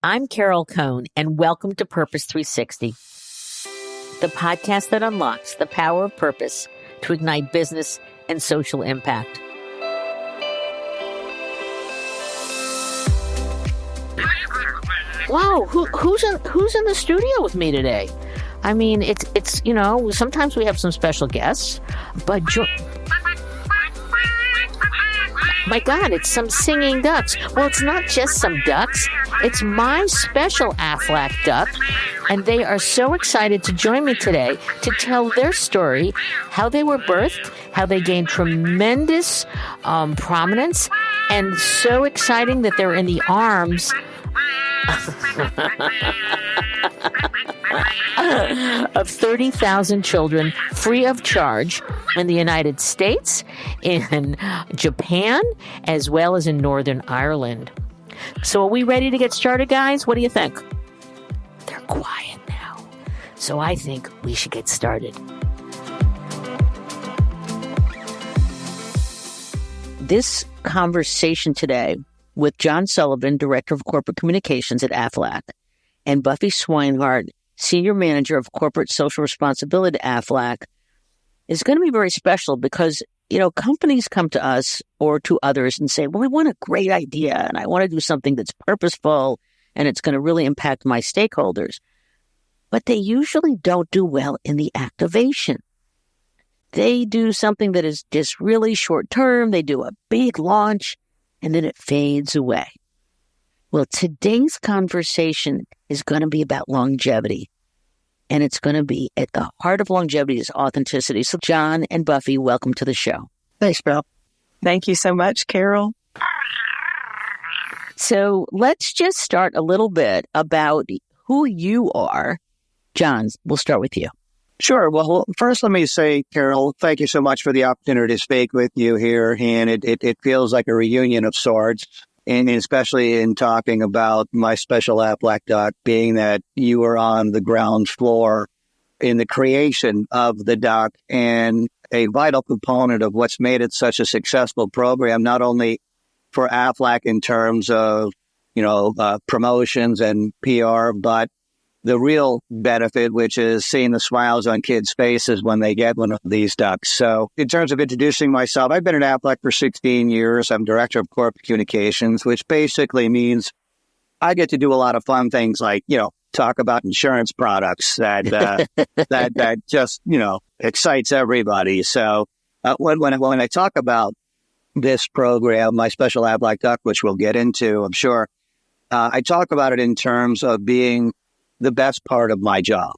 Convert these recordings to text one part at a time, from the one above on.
I'm Carol Cohn, and welcome to Purpose 360, the podcast that unlocks the power of purpose to ignite business and social impact. Wow, who's in the studio with me today? I mean, it's sometimes we have some special guests, but my God, it's some singing ducks. Well, it's not just some ducks. It's My Special Aflac Duck, and they are so excited to join me today to tell their story, how they were birthed, how they gained tremendous prominence, and so exciting that they're in the arms of 30,000 children free of charge in the United States, in Japan, as well as in Northern Ireland. So are we ready to get started, guys? What do you think? They're quiet now. So I think we should get started. This conversation today with John Sullivan, Director of Corporate Communications at Aflac, and Buffy Swinehart, Senior Manager of Corporate Social Responsibility at Aflac, is going to be very special because, companies come to us or to others and say, well, I want a great idea and I want to do something that's purposeful and it's going to really impact my stakeholders. But they usually don't do well in the activation. They do something that is just really short term. They do a big launch and then it fades away. Well, today's conversation is going to be about longevity. And it's going to be at the heart of longevity is authenticity. So John and Buffy, welcome to the show. Thanks, Bill. Thank you so much, Carol. So let's just start a little bit about who you are. John, we'll start with you. Sure. Well, first, let me say, Carol, thank you so much for the opportunity to speak with you here. And it feels like a reunion of sorts. And especially in talking about My Special Aflac Duck, being that you were on the ground floor in the creation of the duck and a vital component of what's made it such a successful program, not only for Aflac in terms of, promotions and PR, but the real benefit, which is seeing the smiles on kids' faces when they get one of these ducks. So in terms of introducing myself, I've been at Aflac for 16 years. I'm Director of Corporate Communications, which basically means I get to do a lot of fun things like, talk about insurance products that that just, excites everybody. So when I talk about this program, My Special Aflac Duck, which we'll get into, I'm sure, I talk about it in terms of being the best part of my job.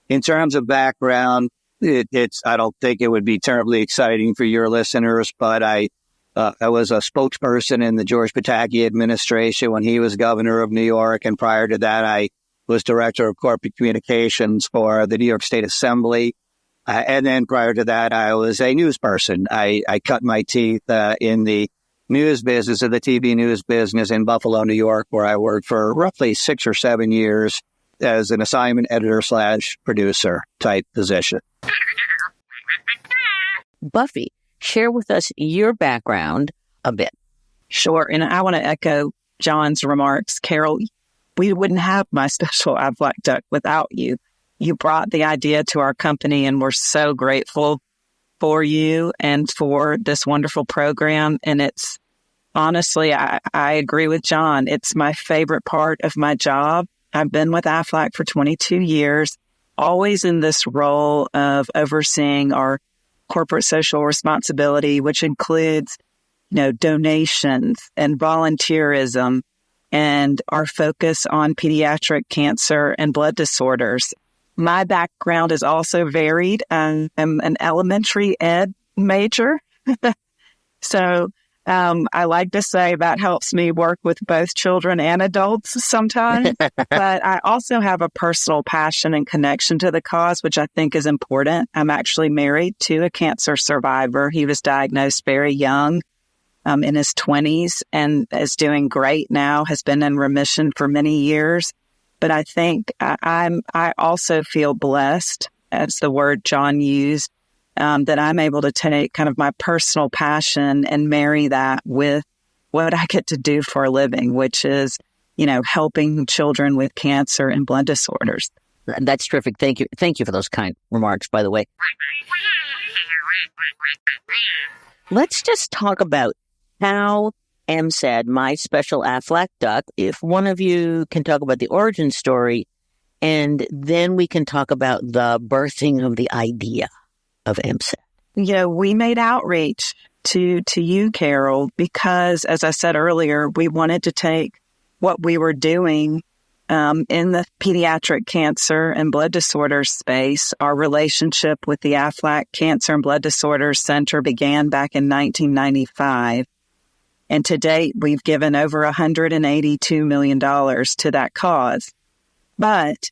In terms of background, I don't think it would be terribly exciting for your listeners, but I was a spokesperson in the George Pataki administration when he was governor of New York. And prior to that, I was director of corporate communications for the New York State Assembly. And then prior to that, I was a news person. I cut my teeth in the news business, of the TV news business in Buffalo, New York, where I worked for roughly 6 or 7 years as an assignment editor/producer type position. Buffy, share with us your background a bit. Sure. And I want to echo John's remarks. Carol, we wouldn't have My Special Aflac Duck without you. You brought the idea to our company, and we're so grateful for you and for this wonderful program. And it's honestly, I agree with John. It's my favorite part of my job. I've been with Aflac for 22 years, always in this role of overseeing our corporate social responsibility, which includes, donations and volunteerism and our focus on pediatric cancer and blood disorders. My background is also varied. I'm an elementary ed major. So I like to say that helps me work with both children and adults sometimes, but I also have a personal passion and connection to the cause, which I think is important. I'm actually married to a cancer survivor. He was diagnosed very young, in his 20s, and is doing great now, has been in remission for many years. But I think I also feel blessed, as the word John used, that I'm able to take kind of my personal passion and marry that with what I get to do for a living, which is helping children with cancer and blood disorders. That's terrific. Thank you. Thank you for those kind remarks, by the way. Let's just talk about how MSAD, My Special Aflac Duck, if one of you can talk about the origin story, and then we can talk about the birthing of the idea of MSAD. We made outreach to you, Carol, because, as I said earlier, we wanted to take what we were doing in the pediatric cancer and blood disorders space. Our relationship with the Aflac Cancer and Blood Disorders Center began back in 1995. And to date, we've given over $182 million to that cause. But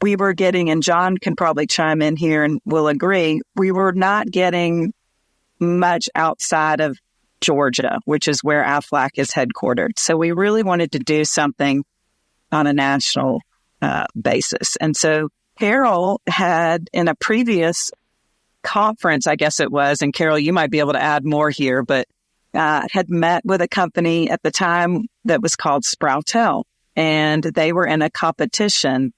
we were getting, and Jon can probably chime in here and will agree, we were not getting much outside of Georgia, which is where Aflac is headquartered. So we really wanted to do something on a national basis. And so Carol had, in a previous conference, I guess it was, and Carol, you might be able to add more here, but had met with a company at the time that was called Sproutel, and they were in a competition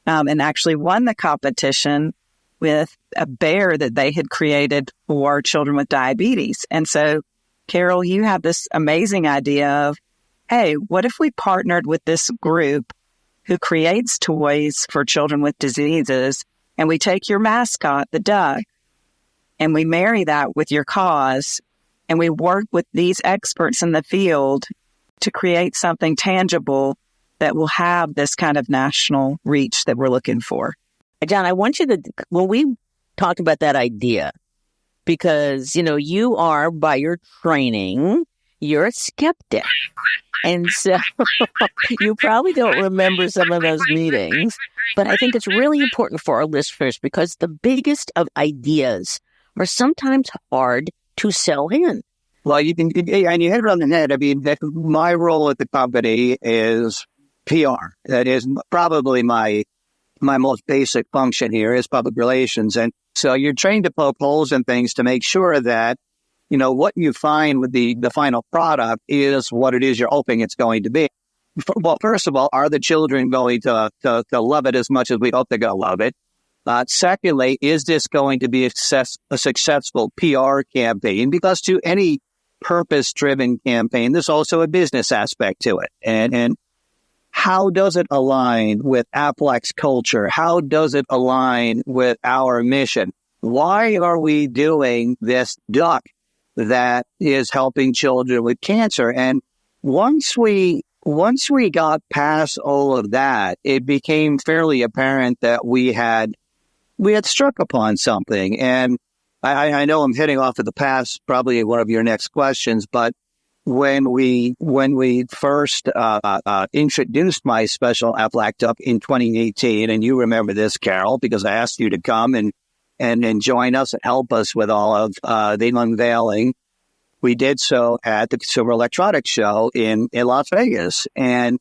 and actually won the competition with a bear that they had created for children with diabetes. And so, Carol, you have this amazing idea of, hey, what if we partnered with this group who creates toys for children with diseases, and we take your mascot, the duck, and we marry that with your cause, and we work with these experts in the field to create something tangible that will have this kind of national reach that we're looking for. Jon, I want you to, when we talked about that idea, because, you are, by your training, you're a skeptic. And so you probably don't remember some of those meetings, but I think it's really important for our listeners because the biggest of ideas are sometimes hard to sell in. Well, and you hit it on the head. I mean, my role at the company is PR. That is probably my most basic function here is public relations. And so you're trained to poke holes in things to make sure that, what you find with the final product is what it is you're hoping it's going to be. Well, first of all, are the children going to love it as much as we hope they're going to love it? Secondly, is this going to be a successful PR campaign? Because to any purpose-driven campaign, there's also a business aspect to it. And how does it align with Aflac's culture? How does it align with our mission? Why are we doing this duck that is helping children with cancer? And once we got past all of that, it became fairly apparent that we had struck upon something. And I know I'm hitting off of the past, probably one of your next questions, but when we first introduced My Special Aflac Duck in 2018, and you remember this, Carol, because I asked you to come and join us and help us with all of the unveiling. We did so at the Consumer Electronics Show in Las Vegas. And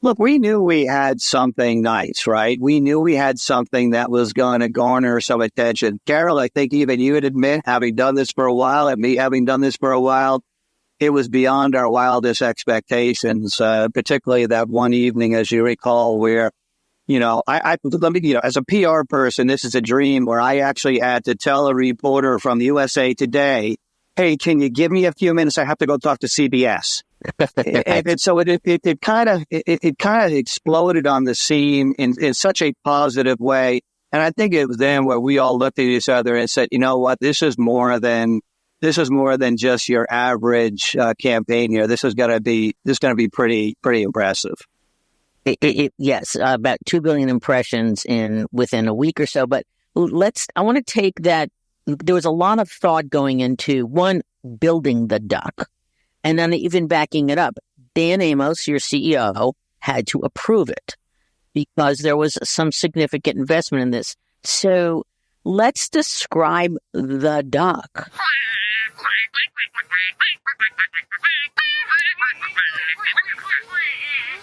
look, we knew we had something nice, right? We knew we had something that was going to garner some attention. Carol, I think even you would admit, having done this for a while, and me having done this for a while, it was beyond our wildest expectations, particularly that one evening, as you recall, where, as a PR person, this is a dream where I actually had to tell a reporter from USA Today, hey, can you give me a few minutes? I have to go talk to CBS. And so it kind of exploded on the scene in such a positive way. And I think it was then where we all looked at each other and said, you know what, this is more than just your average campaign here. This is going to be pretty impressive. Yes, about 2 billion impressions within a week or so. But I want to take that. There was a lot of thought going into, one, building the duck, and then even backing it up. Dan Amos, your CEO, had to approve it because there was some significant investment in this. So let's describe the duck.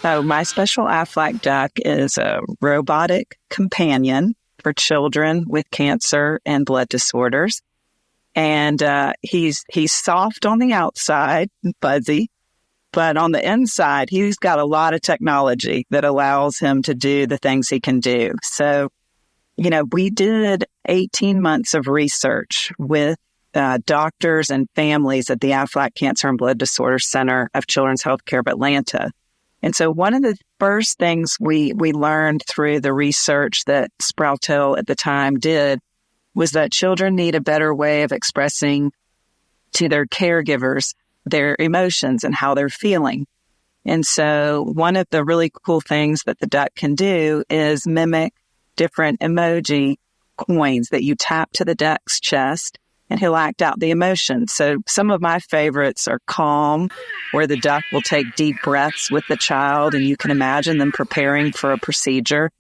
So My Special Aflac Duck is a robotic companion for children with cancer and blood disorders. And he's soft on the outside, fuzzy, But on the inside, he's got a lot of technology that allows him to do the things he can do. So, we did 18 months of research with doctors and families at the Aflac Cancer and Blood Disorder Center of Children's Healthcare of Atlanta. And so one of the first things we learned through the research that Sproutel at the time did was that children need a better way of expressing to their caregivers their emotions and how they're feeling. And so one of the really cool things that the duck can do is mimic different emoji coins that you tap to the duck's chest, and he'll act out the emotions. So some of my favorites are calm, where the duck will take deep breaths with the child, and you can imagine them preparing for a procedure.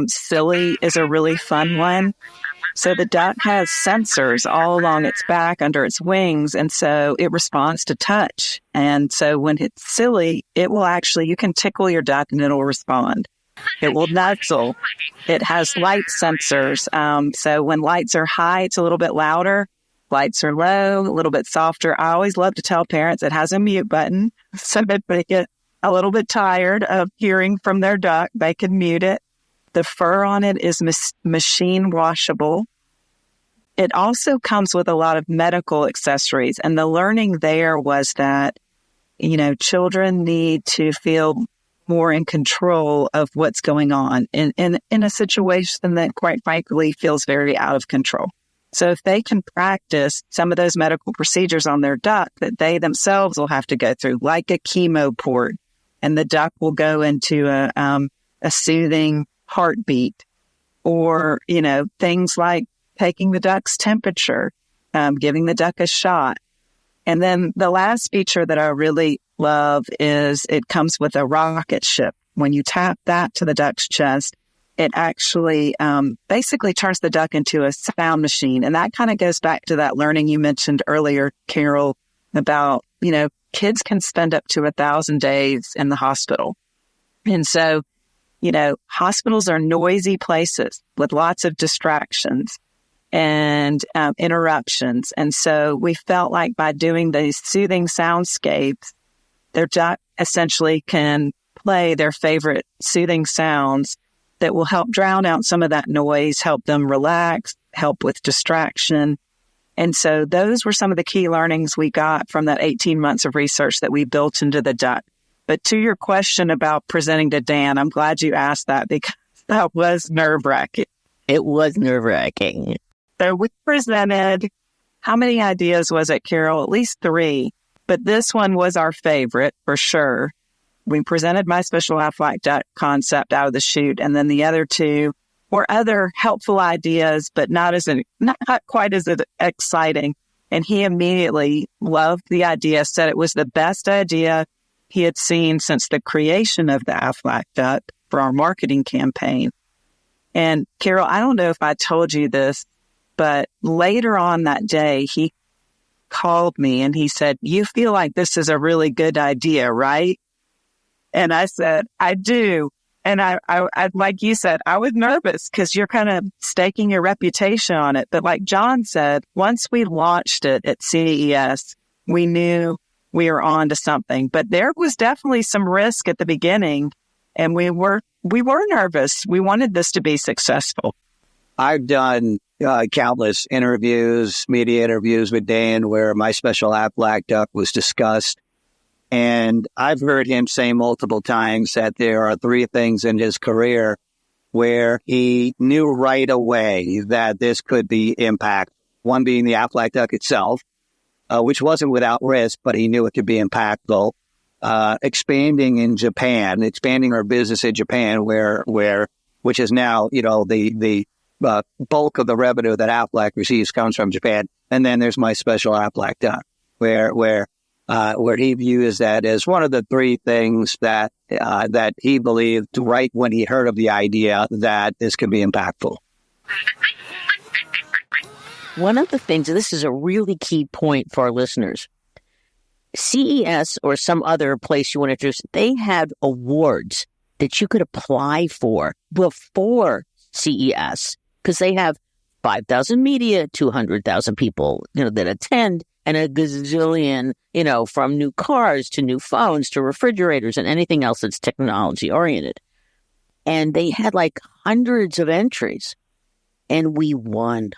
Silly is a really fun one. So the duck has sensors all along its back, under its wings, and so it responds to touch. And so when it's silly, it will actually, you can tickle your duck and it'll respond. It will nuzzle. It has light sensors. So when lights are high, it's a little bit louder. Lights are low, a little bit softer. I always love to tell parents it has a mute button. So if they get a little bit tired of hearing from their duck, they can mute it. The fur on it is machine washable. It also comes with a lot of medical accessories. And the learning there was that, children need to feel more in control of what's going on in a situation that, quite frankly, feels very out of control. So if they can practice some of those medical procedures on their duck that they themselves will have to go through, like a chemo port, and the duck will go into a soothing heartbeat, or, things like taking the duck's temperature, giving the duck a shot. And then the last feature that I really love is it comes with a rocket ship. When you tap that to the duck's chest, it actually basically turns the duck into a sound machine. And that kind of goes back to that learning you mentioned earlier, Carol, about, kids can spend up to 1,000 days in the hospital. And so, hospitals are noisy places with lots of distractions and interruptions. And so we felt like by doing these soothing soundscapes, their duck essentially can play their favorite soothing sounds that will help drown out some of that noise, help them relax, help with distraction. And so those were some of the key learnings we got from that 18 months of research that we built into the duck. But to your question about presenting to Dan, I'm glad you asked that, because that was nerve-wracking. It was nerve-wracking. So we presented, how many ideas was it, Carol? At least 3. But this one was our favorite for sure. We presented My Special Aflac Duck concept out of the chute, and then the other 2 were other helpful ideas, but not quite as exciting. And he immediately loved the idea, said it was the best idea he had seen since the creation of the Aflac Duck for our marketing campaign. And Carol, I don't know if I told you this, but later on that day, he called me and he said, "You feel like this is a really good idea, right?" And I said, "I do." And I like you said, I was nervous because you're kind of staking your reputation on it. But like Jon said, once we launched it at CES, we knew we were on to something. But there was definitely some risk at the beginning, and we were nervous. We wanted this to be successful. I've done countless interviews, media interviews with Dan, where My Special Aflac Duck was discussed. And I've heard him say multiple times that there are 3 things in his career where he knew right away that this could be impact. One being the Aflac Duck itself, which wasn't without risk, but he knew it could be impactful. Expanding in Japan, expanding our business in Japan, which is now, the bulk of the revenue that Aflac receives comes from Japan. And then there's My Special Aflac Duck, where he views that as one of the 3 things that he believed right when he heard of the idea that this could be impactful. One of the things, and this is a really key point for our listeners, CES or some other place you want to introduce, they have awards that you could apply for before CES, because they have 5,000 media, 200,000 people, that attend. and a gazillion, from new cars to new phones to refrigerators and anything else that's technology oriented. And they had like hundreds of entries, and we won.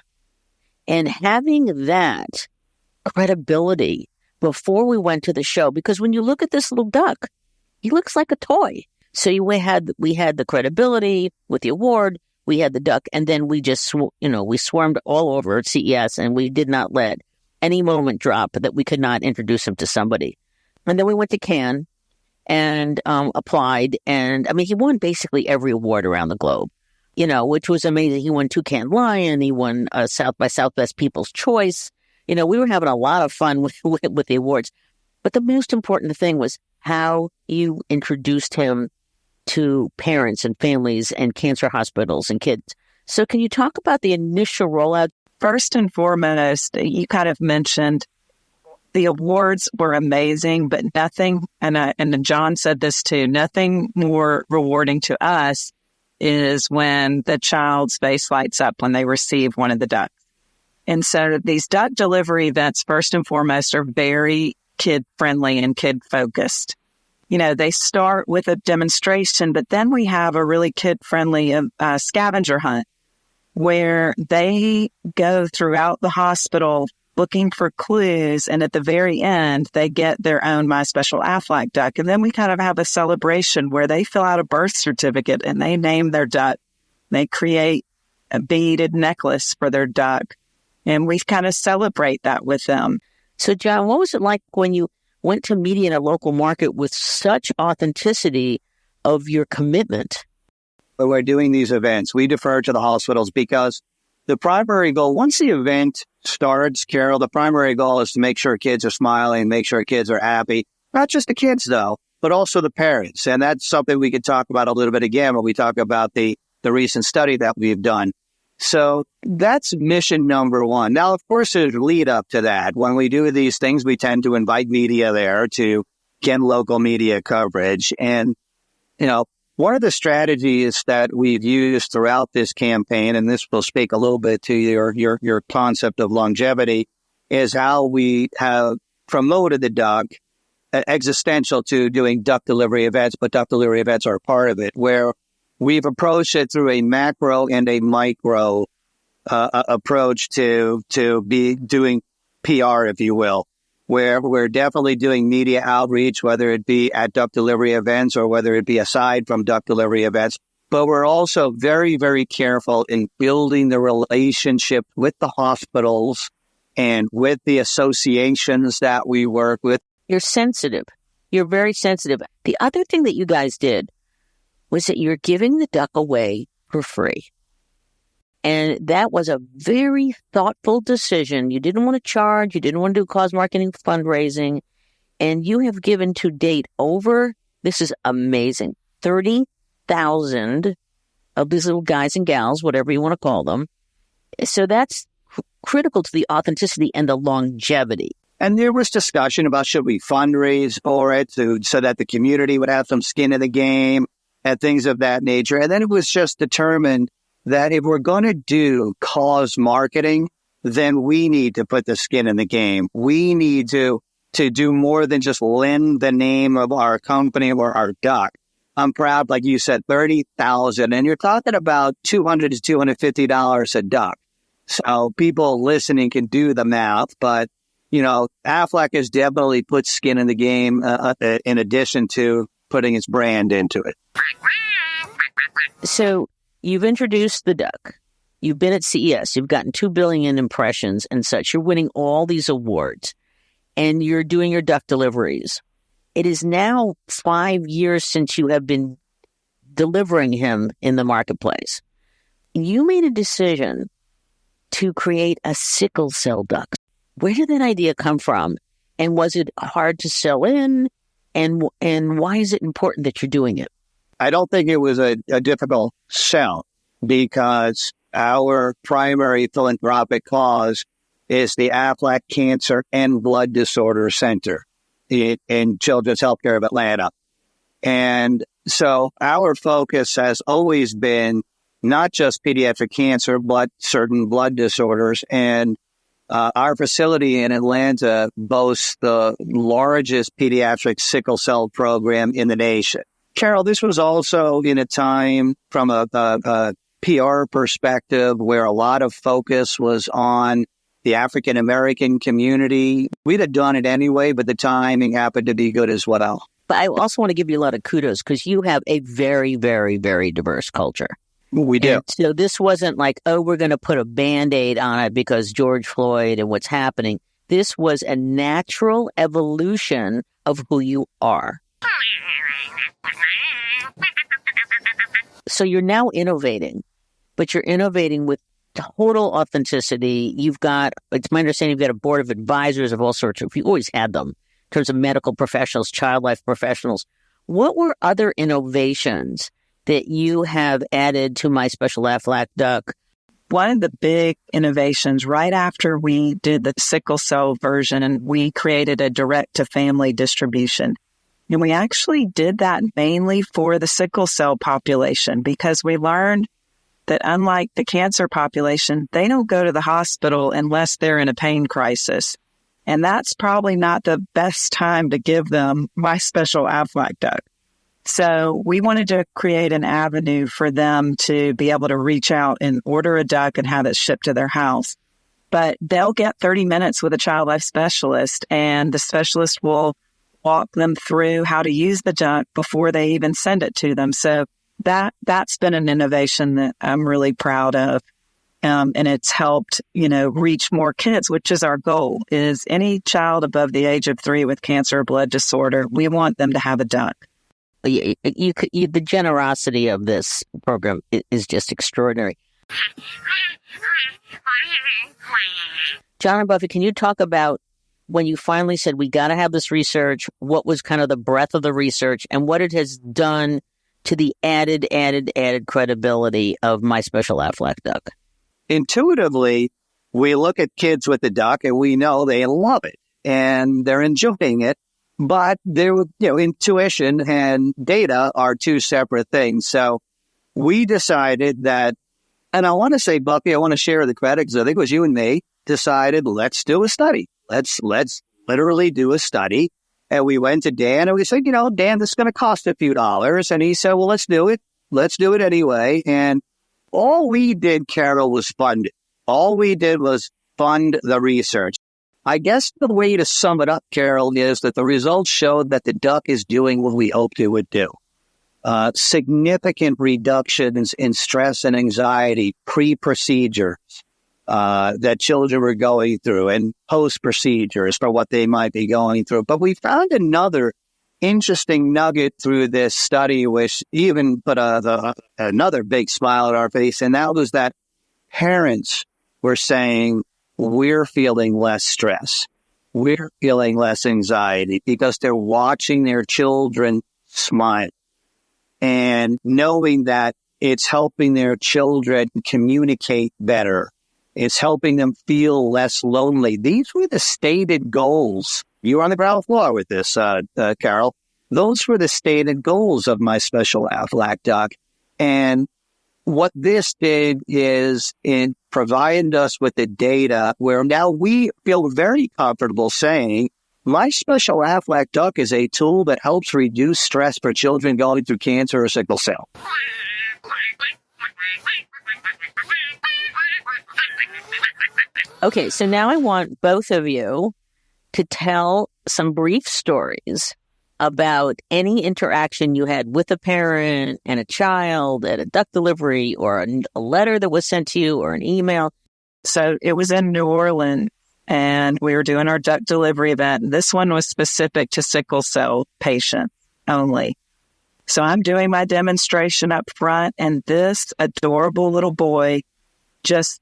And having that credibility before we went to the show, because when you look at this little duck, he looks like a toy. So we had the credibility with the award, we had the duck, and then we just, we swarmed all over at CES, and we did not let any moment drop that we could not introduce him to somebody. And then we went to Cannes and applied, and he won basically every award around the globe, which was amazing. He won 2 Cannes Lion, he won South by Southwest People's Choice. We were having a lot of fun with the awards. But the most important thing was how you introduced him to parents and families and cancer hospitals and kids. So can you talk about the initial rollout? First and foremost, you kind of mentioned the awards were amazing, but nothing, and Jon said this too, nothing more rewarding to us is when the child's face lights up when they receive one of the ducks. And so these duck delivery events, first and foremost, are very kid-friendly and kid-focused. They start with a demonstration, but then we have a really kid-friendly scavenger hunt where they go throughout the hospital looking for clues, and at the very end, they get their own My Special Aflac Duck. And then we kind of have a celebration where they fill out a birth certificate and they name their duck. They create a beaded necklace for their duck, and we kind of celebrate that with them. So, Jon, what was it like when you went to media in a local market with such authenticity of your commitment? When we're doing these events, we defer to the hospitals because the primary goal, once the event starts, Carol, the primary goal is to make sure kids are smiling, make sure kids are happy. Not just the kids, though, but also the parents. And that's something we could talk about a little bit again when we talk about the recent study that we've done. So that's mission number one. Now, of course, there's a lead up to that. When we do these things, we tend to invite media there to get local media coverage. And, one of the strategies that we've used throughout this campaign, and this will speak a little bit to your concept of longevity, is how we have promoted the duck, existential to doing duck delivery events, but duck delivery events are a part of it, where we've approached it through a macro and a micro approach to be doing PR, if you will, where we're definitely doing media outreach, whether it be at duck delivery events or whether it be aside from duck delivery events. But we're also very, very careful in building the relationship with the hospitals and with the associations that we work with. You're sensitive. You're very sensitive. The other thing that you guys did was that you're giving the duck away for free. And that was a very thoughtful decision. You didn't want to charge. You didn't want to do cause marketing fundraising. And you have given to date this is amazing, 30,000 of these little guys and gals, whatever you want to call them. So that's critical to the authenticity and the longevity. And there was discussion about should we fundraise for it so that the community would have some skin in the game and things of that nature. And then it was just determined that if we're going to do cause marketing, then we need to put the skin in the game. We need to do more than just lend the name of our company or our duck. I'm proud, like you said, 30,000, and you're talking about $200 to $250 a duck. So people listening can do the math, but Aflac has definitely put skin in the game in addition to putting its brand into it. So you've introduced the duck. You've been at CES. You've gotten 2 billion impressions and such. You're winning all these awards, and you're doing your duck deliveries. It is now 5 years since you have been delivering him in the marketplace. You made a decision to create a sickle cell duck. Where did that idea come from? And was it hard to sell in? And why is it important that you're doing it? I don't think it was a difficult sell because our primary philanthropic cause is the Aflac Cancer and Blood Disorder Center in Children's Healthcare of Atlanta. And so our focus has always been not just pediatric cancer, but certain blood disorders. And Our facility in Atlanta boasts the largest pediatric sickle cell program in the nation. Carol, this was also in a time from a PR perspective where a lot of focus was on the African American community. We'd have done it anyway, but the timing happened to be good as well. But I also want to give you a lot of kudos because you have a very, very, very diverse culture. We do. And so this wasn't like, oh, we're going to put a Band-Aid on it because George Floyd and what's happening. This was a natural evolution of who you are. So you're now innovating, but you're innovating with total authenticity. You've got, it's my understanding, you've got a board of advisors of all sorts of, you always had them in terms of medical professionals, child life professionals. What were other innovations that you have added to My Special Aflac Duck? One of the big innovations right after we did the sickle cell version and we created a direct-to-family distribution. And we actually did that mainly for the sickle cell population because we learned that unlike the cancer population, they don't go to the hospital unless they're in a pain crisis. And that's probably not the best time to give them My Special Aflac Duck. So we wanted to create an avenue for them to be able to reach out and order a duck and have it shipped to their house. But they'll get 30 minutes with a child life specialist, and the specialist will walk them through how to use the duck before they even send it to them. So that's been an innovation that I'm really proud of. And it's helped, reach more kids, which is our goal, is any child above the age of 3 with cancer or blood disorder, we want them to have a duck. The generosity of this program is just extraordinary. Jon and Buffy, can you talk about when you finally said, we got to have this research, what was kind of the breadth of the research and what it has done to the added credibility of My Special Aflac Duck? Intuitively, we look at kids with the duck and we know they love it and they're enjoying it. But intuition and data are two separate things. So we decided that, and I want to say, Buffy, I want to share the credit because I think it was you and me decided, let's do a study. Let's literally do a study. And we went to Dan and we said, Dan, this is going to cost a few dollars. And he said, well, let's do it. Let's do it anyway. And all we did, Carol, was fund it. All we did was fund the research. I guess the way to sum it up, Carol, is that the results showed that the duck is doing what we hoped it would do. Significant reductions in stress and anxiety pre-procedures that children were going through and post-procedures for what they might be going through. But we found another interesting nugget through this study, which even put another big smile on our face, and that was that parents were saying, we're feeling less stress. We're feeling less anxiety because they're watching their children smile and knowing that it's helping their children communicate better. It's helping them feel less lonely. These were the stated goals. You were on the ground floor with this, Carol. Those were the stated goals of My Special Aflac Duck. And what this did is it provided us with the data where now we feel very comfortable saying My Special Aflac Duck is a tool that helps reduce stress for children going through cancer or sickle cell. Okay, so now I want both of you to tell some brief stories about any interaction you had with a parent and a child at a duck delivery or a letter that was sent to you or an email. So it was in New Orleans and we were doing our duck delivery event. This one was specific to sickle cell patients only. So I'm doing my demonstration up front and this adorable little boy just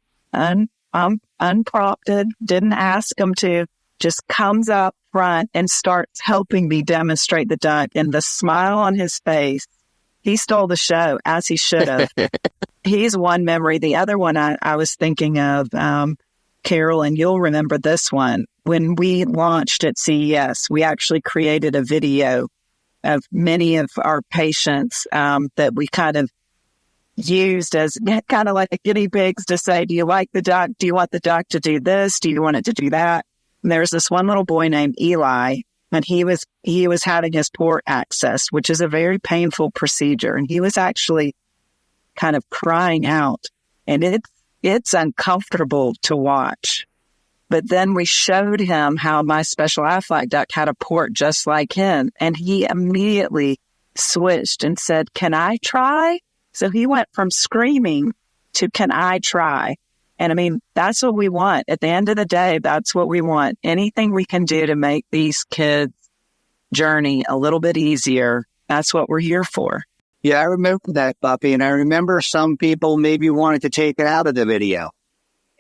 unprompted, didn't ask him to, just comes up front and starts helping me demonstrate the duck, and the smile on his face, he stole the show, as he should have. He's one memory. The other one I was thinking of, Carol, and you'll remember this one. When we launched at CES, we actually created a video of many of our patients that we kind of used as kind of like guinea pigs to say, do you like the duck? Do you want the duck to do this? Do you want it to do that? And there's this one little boy named Eli, and he was having his port accessed, which is a very painful procedure. And he was actually kind of crying out, and it's uncomfortable to watch. But then we showed him how My Special Aflac Duck had a port just like him. And he immediately switched and said, can I try? So he went from screaming to, can I try? And I mean, that's what we want. At the end of the day, that's what we want. Anything we can do to make these kids' journey a little bit easier, that's what we're here for. Yeah, I remember that, Buffy. And I remember some people maybe wanted to take it out of the video.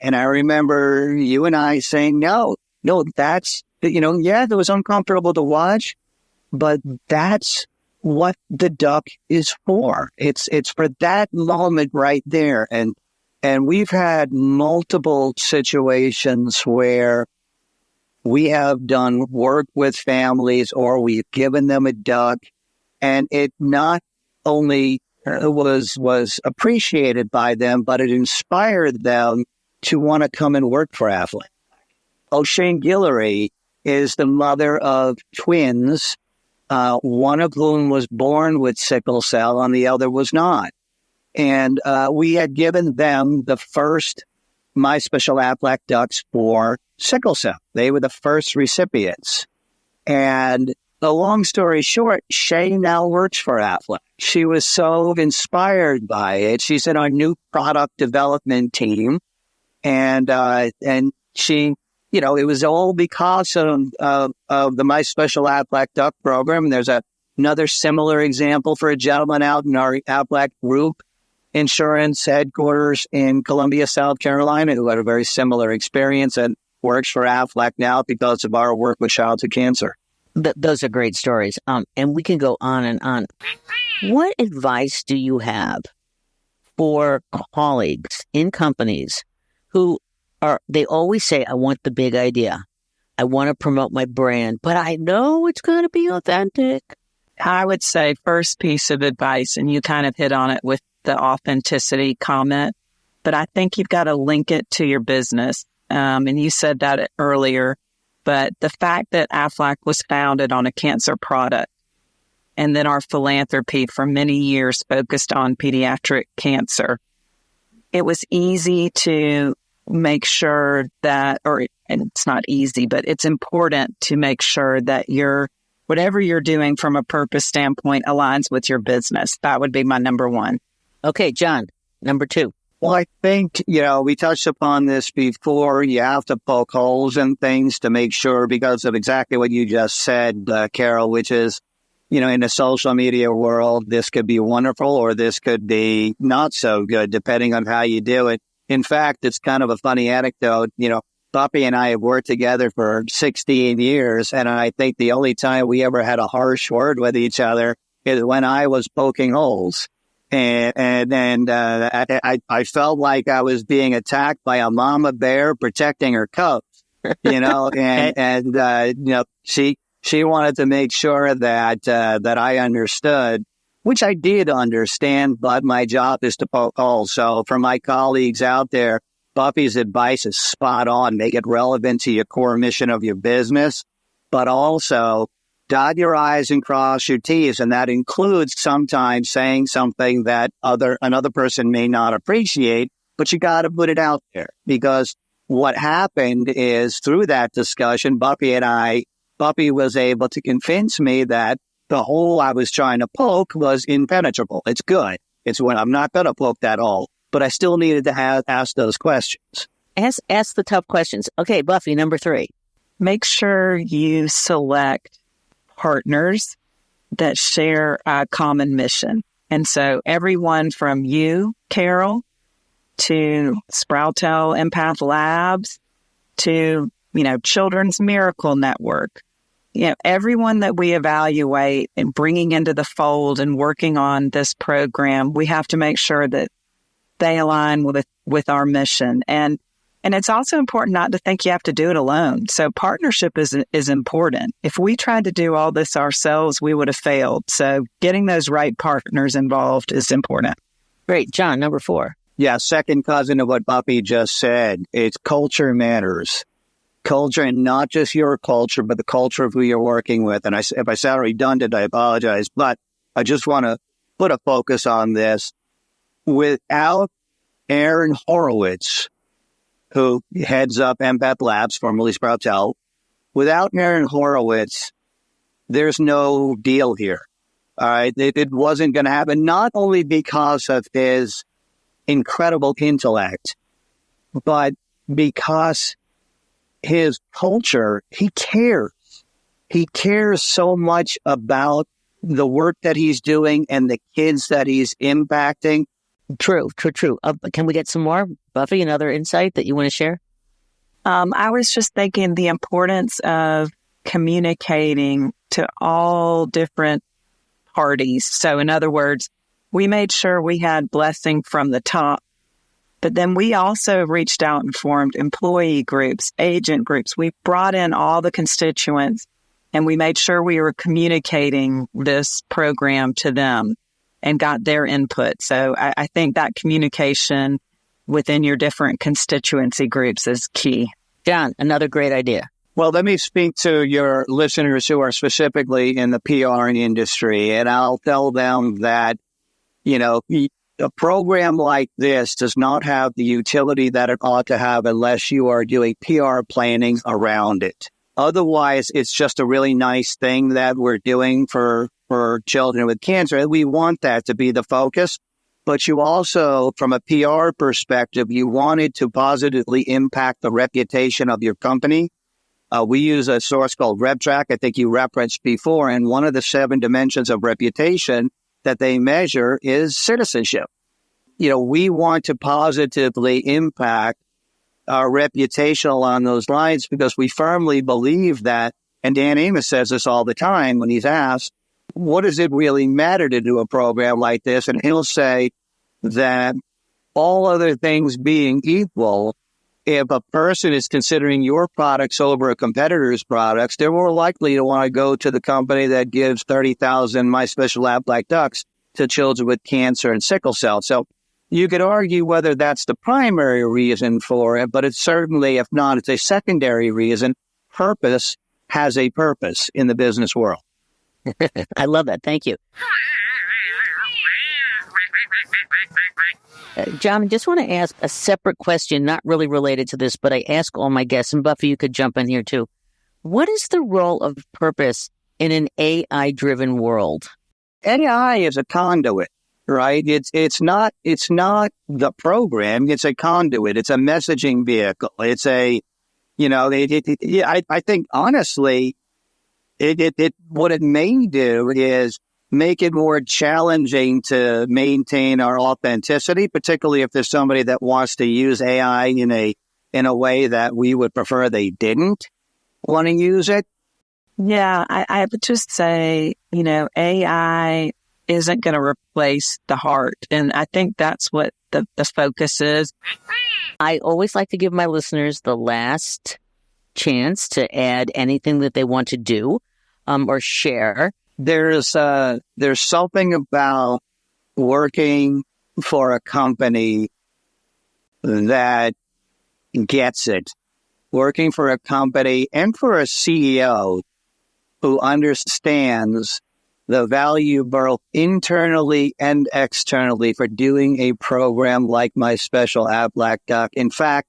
And I remember you and I saying, no, that's, yeah, it was uncomfortable to watch, but that's what the duck is for. It's for that moment right there. And we've had multiple situations where we have done work with families or we've given them a duck, and it not only was appreciated by them, but it inspired them to want to come and work for Aflac. O'Shane Guillory is the mother of twins, one of whom was born with sickle cell and the other was not. And we had given them the first My Special Aflac Ducks for sickle cell. They were the first recipients. And the long story short, Shay now works for Aflac. She was so inspired by it. She's in our new product development team. And she, it was all because of the My Special Aflac Duck program. There's another similar example for a gentleman out in our Aflac Group Insurance headquarters in Columbia, South Carolina, who had a very similar experience and works for Aflac now because of our work with childhood cancer. Those are great stories. And we can go on and on. What advice do you have for colleagues in companies who they always say, I want the big idea. I want to promote my brand, but I know it's going to be authentic. I would say first piece of advice, and you kind of hit on it with the authenticity comment, but I think you've got to link it to your business. And you said that earlier, but the fact that Aflac was founded on a cancer product, and then our philanthropy for many years focused on pediatric cancer, it was easy to make sure that, and it's not easy, but it's important to make sure that whatever you're doing from a purpose standpoint aligns with your business. That would be my number one. Okay, John, number two. Well, I think, we touched upon this before. You have to poke holes in things to make sure, because of exactly what you just said, Carol, which is, in the social media world, this could be wonderful or this could be not so good, depending on how you do it. In fact, it's kind of a funny anecdote. Buffy and I have worked together for 16 years, and I think the only time we ever had a harsh word with each other is when I was poking holes. And I felt like I was being attacked by a mama bear protecting her cubs, she wanted to make sure that I understood, which I did understand, but my job is to poke holes. So for my colleagues out there, Buffy's advice is spot on. Make it relevant to your core mission of your business, but also dot your I's and cross your T's. And that includes sometimes saying something that another person may not appreciate, but you got to put it out there, because what happened is through that discussion, Buffy was able to convince me that the hole I was trying to poke was impenetrable. It's good. It's when I'm not going to poke that hole, but I still needed to ask those questions. Ask the tough questions. Okay, Buffy, number three. Make sure you select partners that share a common mission. And so everyone from you, Carol, to Sproutel Empath Labs, to, Children's Miracle Network, everyone that we evaluate and bringing into the fold and working on this program, we have to make sure that they align with our mission. And it's also important not to think you have to do it alone. So partnership is important. If we tried to do all this ourselves, we would have failed. So getting those right partners involved is important. Great. John, number 4. Yeah, second cousin of what Buffy just said. It's culture matters. Culture, and not just your culture, but the culture of who you're working with. And if I sound redundant, I apologize. But I just want to put a focus on this. Without Aaron Horowitz, who heads up Empath Labs, formerly Sprouts Health, without Aaron Horowitz, there's no deal here. All right. It wasn't going to happen, not only because of his incredible intellect, but because his culture, he cares. He cares so much about the work that he's doing and the kids that he's impacting. True. Can we get some more? Buffy, another insight that you want to share? I was just thinking the importance of communicating to all different parties. So in other words, we made sure we had blessing from the top, but then we also reached out and formed employee groups, agent groups. We brought in all the constituents and we made sure we were communicating this program to them and got their input. So I think that communication within your different constituency groups is key. John, another great idea. Well, let me speak to your listeners who are specifically in the PR industry, and I'll tell them that, a program like this does not have the utility that it ought to have unless you are doing PR planning around it. Otherwise, it's just a really nice thing that we're doing for children with cancer. We want that to be the focus. But you also, from a PR perspective, you wanted to positively impact the reputation of your company. We use a source called RepTrack, I think you referenced before, and one of the 7 dimensions of reputation that they measure is citizenship. We want to positively impact our reputation along those lines because we firmly believe that, and Dan Amos says this all the time when he's asked, what does it really matter to do a program like this? And he'll say that all other things being equal, if a person is considering your products over a competitor's products, they're more likely to want to go to the company that gives 30,000 My Special Aflac Ducks to children with cancer and sickle cell. So you could argue whether that's the primary reason for it, but it's certainly, if not, it's a secondary reason. Purpose has a purpose in the business world. I love that. Thank you. John, I just want to ask a separate question, not really related to this, but I ask all my guests, and Buffy, you could jump in here too. What is the role of purpose in an AI-driven world? AI is a conduit, right? It's not the program. It's a conduit. It's a messaging vehicle. It's a, I think honestly, what it may do is make it more challenging to maintain our authenticity, particularly if there's somebody that wants to use AI in a way that we would prefer they didn't want to use it. Yeah, I would just say, AI isn't going to replace the heart. And I think that's what the focus is. I always like to give my listeners the last chance to add anything that they want to do or share. There's something about working for a company that gets it. Working for a company and for a CEO who understands the value both internally and externally for doing a program like My Special Aflac Duck. In fact,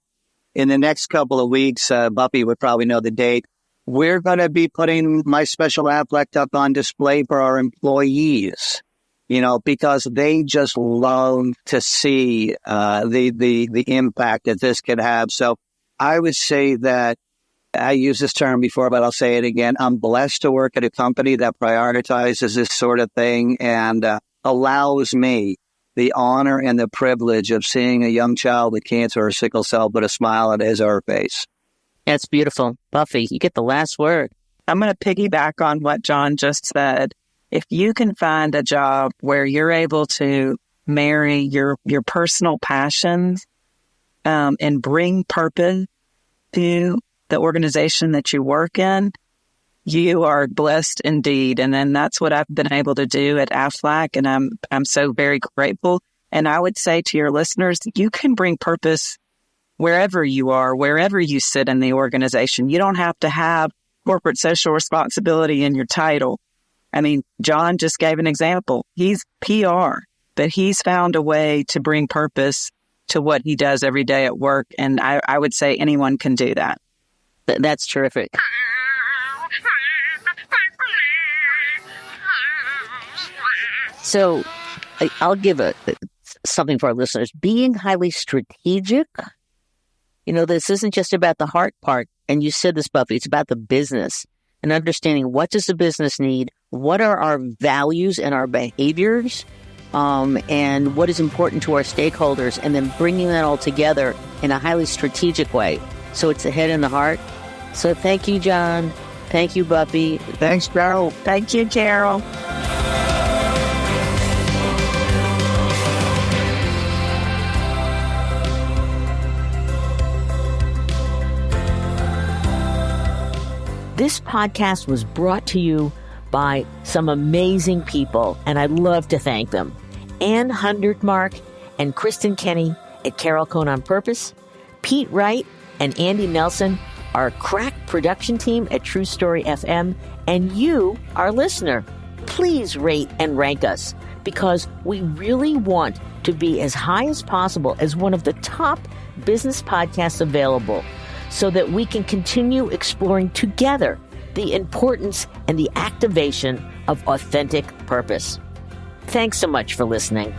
in the next couple of weeks, Buffy would probably know the date, we're going to be putting My Special Aflac Duck on display for our employees, because they just love to see the impact that this could have. So I would say that I used this term before, but I'll say it again. I'm blessed to work at a company that prioritizes this sort of thing and allows me the honor and the privilege of seeing a young child with cancer or sickle cell put a smile on his or her face. That's beautiful. Buffy, you get the last word. I'm going to piggyback on what John just said. If you can find a job where you're able to marry your personal passions and bring purpose to the organization that you work in, you are blessed indeed. And then that's what I've been able to do at Aflac. And I'm so very grateful. And I would say to your listeners, you can bring purpose wherever you are, wherever you sit in the organization. You don't have to have corporate social responsibility in your title. I mean, Jon just gave an example. He's PR, but he's found a way to bring purpose to what he does every day at work. And I would say anyone can do that. That's terrific. So I'll give something for our listeners. Being highly strategic, this isn't just about the heart part. And you said this, Buffy, it's about the business and understanding what does the business need, what are our values and our behaviors, and what is important to our stakeholders, and then bringing that all together in a highly strategic way. So it's the head and the heart. So thank you, Jon. Thank you, Buffy. Thanks, Carol. Thank you, Carol. This podcast was brought to you by some amazing people, and I'd love to thank them. Ann Hundertmark and Kristen Kenny at Carol Cone on Purpose, Pete Wright and Andy Nelson, our crack production team at True Story FM, and you, our listener. Please rate and rank us, because we really want to be as high as possible as one of the top business podcasts available, so that we can continue exploring together the importance and the activation of authentic purpose. Thanks so much for listening.